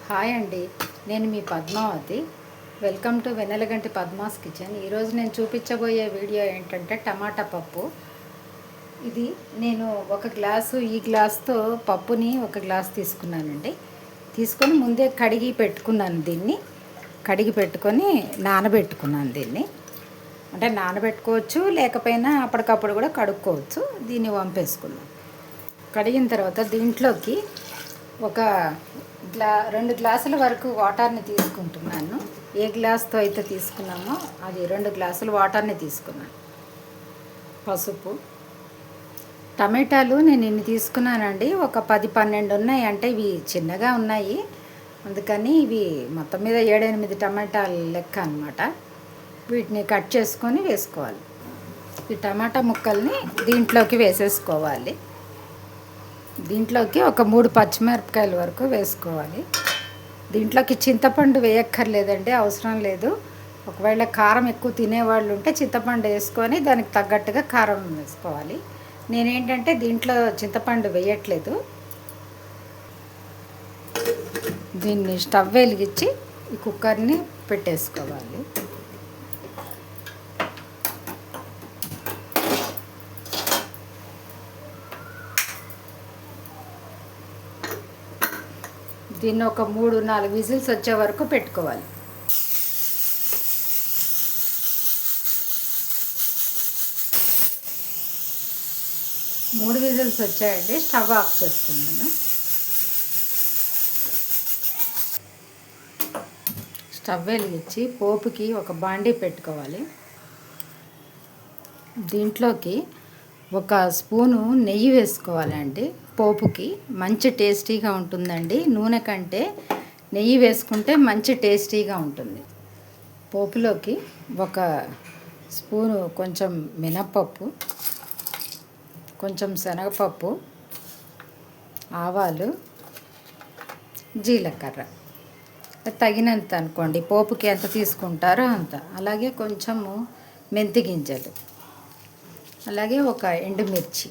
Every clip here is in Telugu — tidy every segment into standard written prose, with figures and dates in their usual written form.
హాయ్ అండి, నేను మీ Padmavathi. Welcome to Vennelaganti Padma's kitchen. ఈరోజు నేను చూపించబోయే వీడియో ఏంటంటే టమాటా పప్పు. ఇది నేను ఒక గ్లాసు, ఈ గ్లాస్తో పప్పుని ఒక గ్లాస్ తీసుకున్నానండి. తీసుకొని ముందే కడిగి పెట్టుకున్నాను. కడిగి పెట్టుకొని నానబెట్టుకున్నాను. అంటే నానబెట్టుకోవచ్చు, లేకపోయినా అప్పటికప్పుడు కూడా కడుక్కోవచ్చు. దీన్ని వంపేసుకున్నాను. కడిగిన తర్వాత దీంట్లోకి ఒక 2 గ్లాసుల వరకు వాటర్ని తీసుకుంటున్నాను. ఏ గ్లాస్తో అయితే తీసుకున్నామో అది 2 గ్లాసులు వాటర్ని తీసుకున్నాను. పసుపు, టమాటాలు నేను ఇన్ని తీసుకున్నానండి. ఒక 10-12 ఉన్నాయి. అంటే ఇవి చిన్నగా ఉన్నాయి, అందుకని ఇవి మొత్తం మీద 7-8 టమాటాలు లెక్క అనమాట. వీటిని కట్ చేసుకొని వేసుకోవాలి. ఈ టమాటా ముక్కల్ని దీంట్లోకి వేసేసుకోవాలి. దీంట్లోకి ఒక 3 పచ్చిమిరపకాయల వరకు వేసుకోవాలి. దీంట్లోకి చింతపండు వేయక్కర్లేదండి, అవసరం లేదు. ఒకవేళ కారం ఎక్కువ తినేవాళ్ళు ఉంటే చింతపండు వేసుకొని దానికి తగ్గట్టుగా కారం వేసుకోవాలి. నేనేంటంటే దీంట్లో చింతపండు వేయట్లేదు. దీన్ని స్టవ్ వెలిగించి ఈ కుక్కర్ని పెట్టేసుకోవాలి. దీన్ని ఒక 3-4 విజిల్స్ వచ్చే వరకు పెట్టుకోవాలి. మూడు విజిల్స్ వచ్చాయండి. స్టవ్ ఆఫ్ చేసుకున్నాను. స్టవ్ వెలిగించి పోపుకి ఒక బాండీ పెట్టుకోవాలి. దీంట్లోకి ఒక స్పూను నెయ్యి వేసుకోవాలండి. పోపుకి మంచి టేస్టీగా ఉంటుందండి. నూనె కంటే నెయ్యి వేసుకుంటే మంచి టేస్టీగా ఉంటుంది. పోపులోకి ఒక స్పూను కొంచెం మినప్పప్పు, కొంచెం శనగపప్పు, ఆవాలు, జీలకర్ర తగినంత అనుకోండి, పోపుకి ఎంత తీసుకుంటారో అంత. అలాగే కొంచెము మెంతి గింజలు, అలాగే ఒక ఎండుమిర్చి,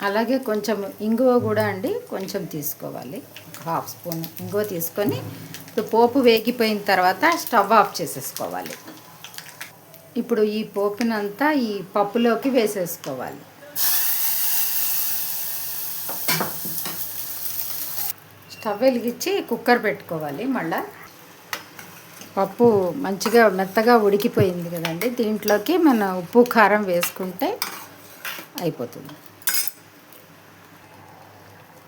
అలాగే కొంచెం ఇంగువ కూడా అండి కొంచెం తీసుకోవాలి. 1/2 స్పూన్ ఇంగువ తీసుకొని ఇప్పుడు పోపు వేగిపోయిన తర్వాత స్టవ్ ఆఫ్ చేసేసుకోవాలి. ఇప్పుడు ఈ పోపునంతా ఈ పప్పులోకి వేసేసుకోవాలి. స్టవ్ వెలిగించి కుక్కర్ పెట్టుకోవాలి. మళ్ళీ పప్పు మంచిగా మెత్తగా ఉడికిపోయింది కదండి. దీంట్లోకి మన ఉప్పు కారం వేసుకుంటే అయిపోతుంది.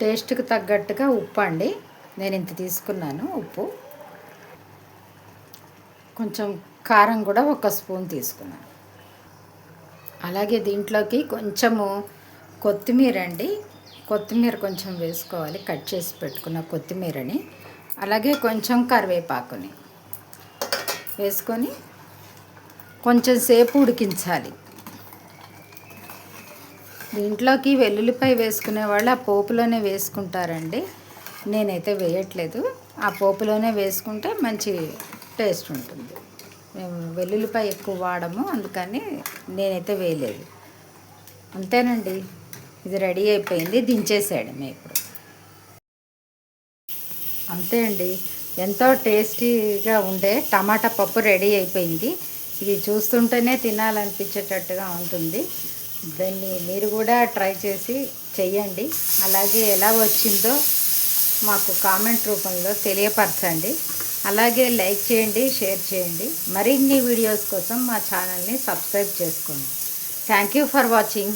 టేస్ట్కి తగ్గట్టుగా ఉప్పు అండి, నేను ఇంత తీసుకున్నాను ఉప్పు. కొంచెం కారం కూడా 1 స్పూన్ తీసుకున్నాను. అలాగే దీంట్లోకి కొంచెము కొత్తిమీర అండి, కొత్తిమీర కొంచెం వేసుకోవాలి. కట్ చేసి పెట్టుకున్న కొత్తిమీరని, అలాగే కొంచెం కరివేపాకుని వేసుకొని కొంచెం సేపు ఉడికించాలి. దీంట్లోకి వెల్లుల్లిపాయ వేసుకునే వాళ్ళు ఆ పోపులోనే వేసుకుంటారండి. నేనైతే వేయట్లేదు. ఆ పోపులోనే వేసుకుంటే మంచి టేస్ట్ ఉంటుంది. మేము వెల్లుల్లిపాయ ఎక్కువ వాడము, అందుకని నేనైతే వేయలేదు. అంతేనండి, ఇది రెడీ అయిపోయింది. దించేసేయడమే ఇప్పుడు. అంతే అండి, ఎంతో టేస్టీగా ఉండే టమాటా పప్పు రెడీ అయిపోయింది. ఇది చూస్తుంటేనే తినాలనిపించేటట్టుగా ఉంటుంది. దాన్ని మీరు కూడా ట్రై చేసి చెయ్యండి. అలాగే ఎలా వచ్చిందో మాకు కామెంట్ రూపంలో తెలియపరచండి. అలాగే లైక్ చేయండి, షేర్ చేయండి. మరిన్ని వీడియోస్ కోసం మా ఛానల్ని సబ్స్క్రైబ్ చేసుకోండి. Thank you for watching.